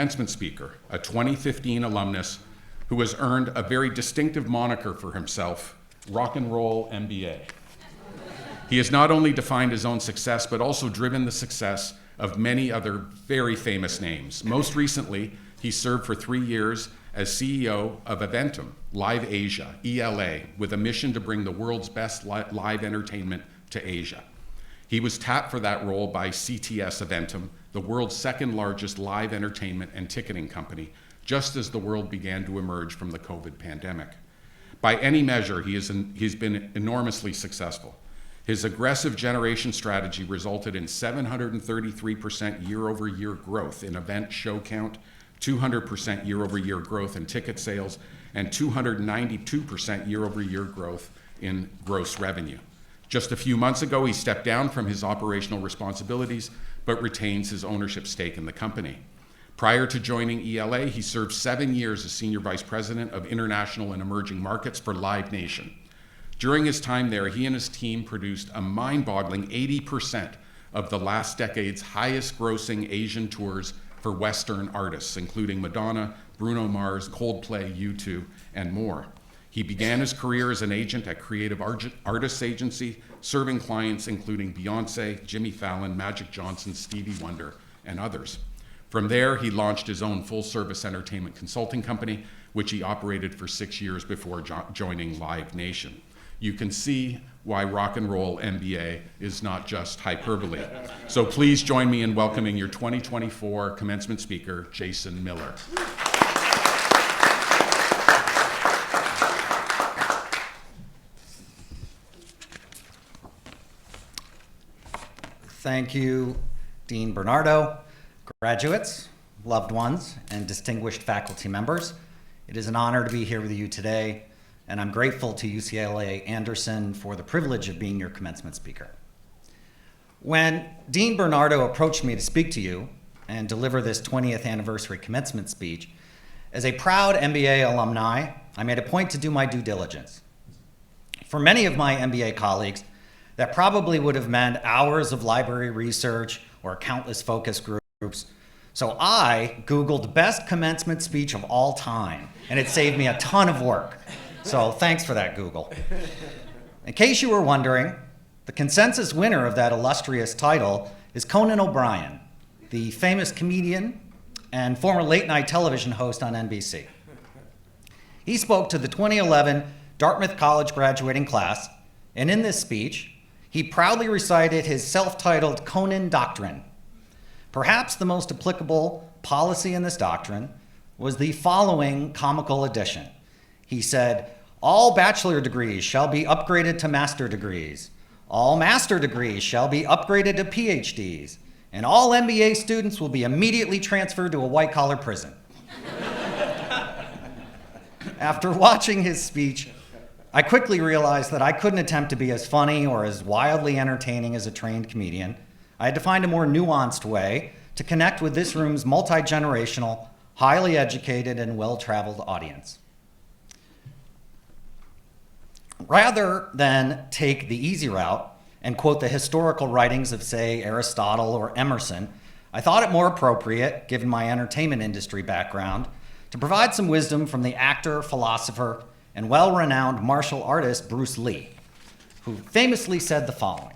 commencement speaker, a 2015 alumnus who has earned a very distinctive moniker for himself, Rock and Roll MBA. He has not only defined his own success, but also driven the success of many other very famous names. Most recently, he served for 3 years as CEO of Eventim, Live Asia, ELA, with a mission to bring the world's best live entertainment to Asia. He was tapped for that role by CTS Eventim, the world's second largest live entertainment and ticketing company, just as the world began to emerge from the COVID pandemic. By any measure, he's been enormously successful. His aggressive generation strategy resulted in 733% year-over-year growth in event show count, 200% year-over-year growth in ticket sales, and 292% year-over-year growth in gross revenue. Just a few months ago, he stepped down from his operational responsibilities, but retains his ownership stake in the company. Prior to joining ELA, he served 7 years as Senior Vice President of International and Emerging Markets for Live Nation. During his time there, he and his team produced a mind-boggling 80% of the last decade's highest grossing Asian tours for Western artists, including Madonna, Bruno Mars, Coldplay, U2, and more. He began his career as an agent at Creative Artists Agency, serving clients including Beyonce, Jimmy Fallon, Magic Johnson, Stevie Wonder, and others. From there, he launched his own full-service entertainment consulting company, which he operated for 6 years before joining Live Nation. You can see why Rock and Roll MBA is not just hyperbole. So please join me in welcoming your 2024 commencement speaker, Jason Miller. Thank you, Dean Bernardo, graduates, loved ones, and distinguished faculty members. It is an honor to be here with you today, and I'm grateful to UCLA-Anderson for the privilege of being your commencement speaker. When Dean Bernardo approached me to speak to you and deliver this 20th anniversary commencement speech, as a proud MBA alumni, I made a point to do my due diligence. For many of my MBA colleagues, that probably would have meant hours of library research or countless focus groups. So I Googled best commencement speech of all time, and it saved me a ton of work. So thanks for that, Google. In case you were wondering, the consensus winner of that illustrious title is Conan O'Brien, the famous comedian and former late-night television host on NBC. He spoke to the 2011 Dartmouth College graduating class, and in this speech, he proudly recited his self-titled Conan Doctrine. Perhaps the most applicable policy in this doctrine was the following comical addition. He said, "All bachelor degrees shall be upgraded to master degrees. All master degrees shall be upgraded to PhDs. And all MBA students will be immediately transferred to a white-collar prison." After watching his speech, I quickly realized that I couldn't attempt to be as funny or as wildly entertaining as a trained comedian. I had to find a more nuanced way to connect with this room's multi-generational, highly educated, and well-traveled audience. Rather than take the easy route and quote the historical writings of, say, Aristotle or Emerson, I thought it more appropriate, given my entertainment industry background, to provide some wisdom from the actor, philosopher, and well-renowned martial artist Bruce Lee, who famously said the following: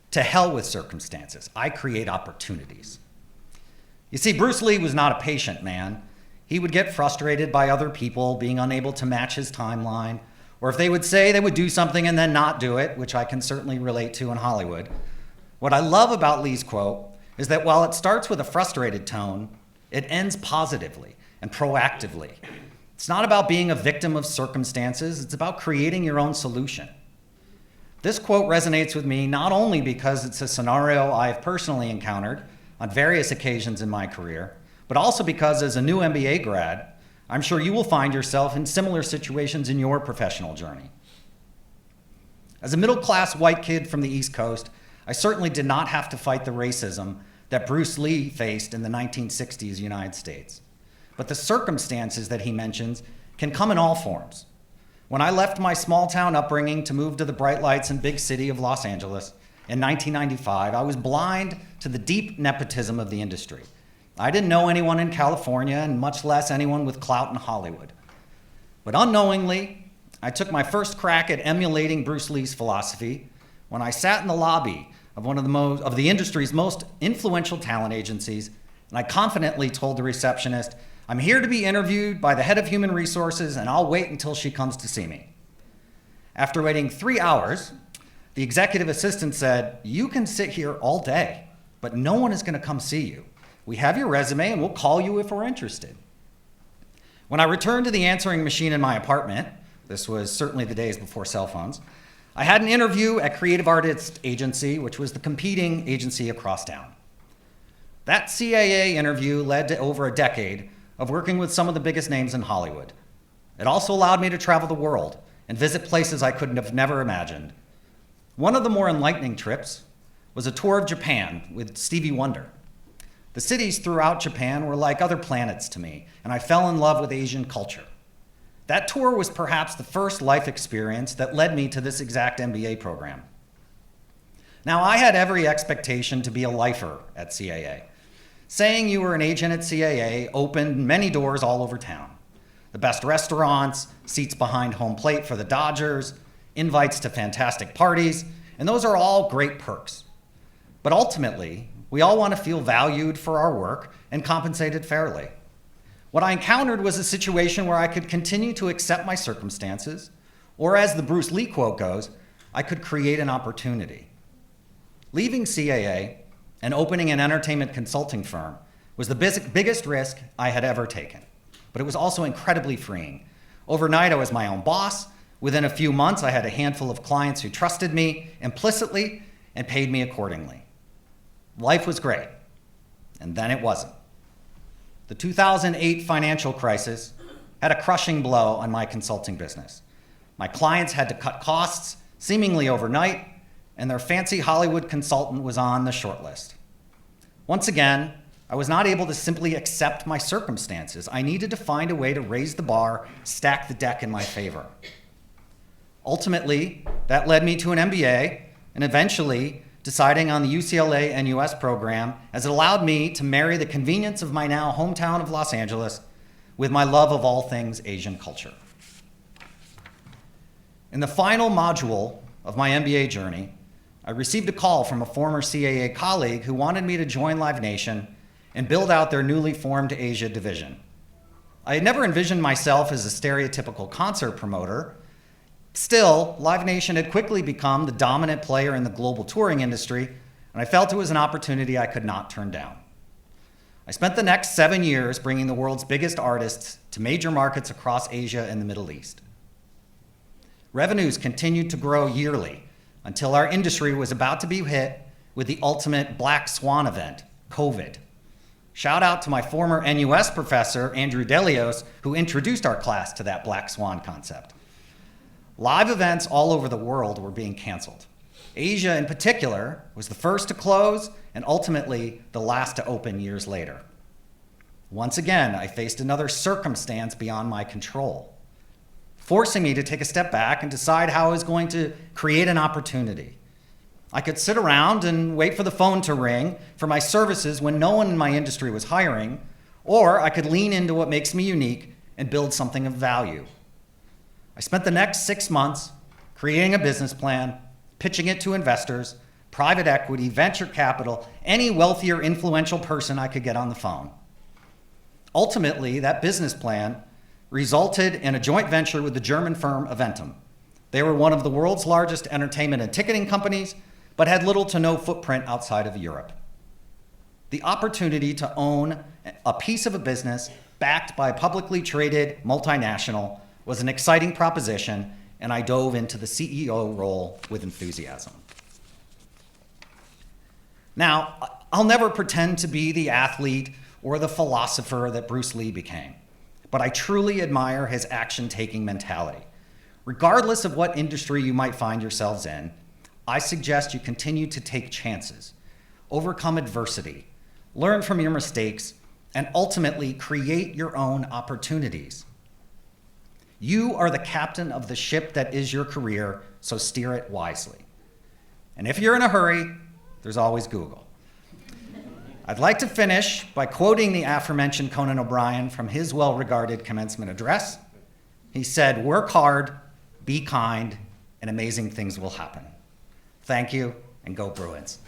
"To hell with circumstances, I create opportunities." You see, Bruce Lee was not a patient man. He would get frustrated by other people being unable to match his timeline, or if they would say they would do something and then not do it, which I can certainly relate to in Hollywood. What I love about Lee's quote is that while it starts with a frustrated tone, it ends positively and proactively. It's not about being a victim of circumstances, it's about creating your own solution. This quote resonates with me not only because it's a scenario I've personally encountered on various occasions in my career, but also because as a new MBA grad, I'm sure you will find yourself in similar situations in your professional journey. As a middle-class white kid from the East Coast, I certainly did not have to fight the racism that Bruce Lee faced in the 1960s United States. But the circumstances that he mentions can come in all forms. When I left my small-town upbringing to move to the bright lights and big city of Los Angeles in 1995, I was blind to the deep nepotism of the industry. I didn't know anyone in California, and much less anyone with clout in Hollywood. But unknowingly, I took my first crack at emulating Bruce Lee's philosophy when I sat in the lobby of one of the industry's most influential talent agencies, and I confidently told the receptionist, "I'm here to be interviewed by the head of human resources, and I'll wait until she comes to see me." After waiting 3 hours, the executive assistant said, "You can sit here all day, but no one is going to come see you. We have your resume, and we'll call you if we're interested." When I returned to the answering machine in my apartment, this was certainly the days before cell phones, I had an interview at Creative Artist Agency, which was the competing agency across town. That CAA interview led to over a decade of working with some of the biggest names in Hollywood. It also allowed me to travel the world and visit places I could have never imagined. One of the more enlightening trips was a tour of Japan with Stevie Wonder. The cities throughout Japan were like other planets to me, and I fell in love with Asian culture. That tour was perhaps the first life experience that led me to this exact MBA program. Now, I had every expectation to be a lifer at CAA. Saying you were an agent at CAA opened many doors all over town. The best restaurants, seats behind home plate for the Dodgers, invites to fantastic parties, and those are all great perks. But ultimately, we all want to feel valued for our work and compensated fairly. What I encountered was a situation where I could continue to accept my circumstances, or as the Bruce Lee quote goes, I could create an opportunity. Leaving CAA and opening an entertainment consulting firm was the biggest risk I had ever taken, but it was also incredibly freeing. Overnight, I was my own boss. Within a few months, I had a handful of clients who trusted me implicitly and paid me accordingly. Life was great, and then it wasn't. The 2008 financial crisis had a crushing blow on my consulting business. My clients had to cut costs seemingly overnight, and their fancy Hollywood consultant was on the short list. Once again, I was not able to simply accept my circumstances. I needed to find a way to raise the bar, stack the deck in my favor. Ultimately, that led me to an MBA, and eventually deciding on the UCLA-NUS program, as it allowed me to marry the convenience of my now hometown of Los Angeles with my love of all things Asian culture. In the final module of my MBA journey, I received a call from a former CAA colleague who wanted me to join Live Nation and build out their newly formed Asia division. I had never envisioned myself as a stereotypical concert promoter. Still, Live Nation had quickly become the dominant player in the global touring industry, and I felt it was an opportunity I could not turn down. I spent the next 7 years bringing the world's biggest artists to major markets across Asia and the Middle East. Revenues continued to grow yearly until our industry was about to be hit with the ultimate black swan event, COVID. Shout out to my former NUS professor, Andrew Delios, who introduced our class to that black swan concept. Live events all over the world were being canceled. Asia, in particular, was the first to close and ultimately the last to open years later. Once again, I faced another circumstance beyond my control, forcing me to take a step back and decide how I was going to create an opportunity. I could sit around and wait for the phone to ring for my services when no one in my industry was hiring, or I could lean into what makes me unique and build something of value. I spent the next 6 months creating a business plan, pitching it to investors, private equity, venture capital, any wealthy or influential person I could get on the phone. Ultimately, that business plan resulted in a joint venture with the German firm Eventim. They were one of the world's largest entertainment and ticketing companies, but had little to no footprint outside of Europe. The opportunity to own a piece of a business backed by a publicly traded multinational was an exciting proposition, and I dove into the CEO role with enthusiasm. Now, I'll never pretend to be the athlete or the philosopher that Bruce Lee became, but I truly admire his action-taking mentality. Regardless of what industry you might find yourselves in, I suggest you continue to take chances, overcome adversity, learn from your mistakes, and ultimately create your own opportunities. You are the captain of the ship that is your career, so steer it wisely. And if you're in a hurry, there's always Google. I'd like to finish by quoting the aforementioned Conan O'Brien from his well-regarded commencement address. He said, "Work hard, be kind, and amazing things will happen." Thank you, and go Bruins.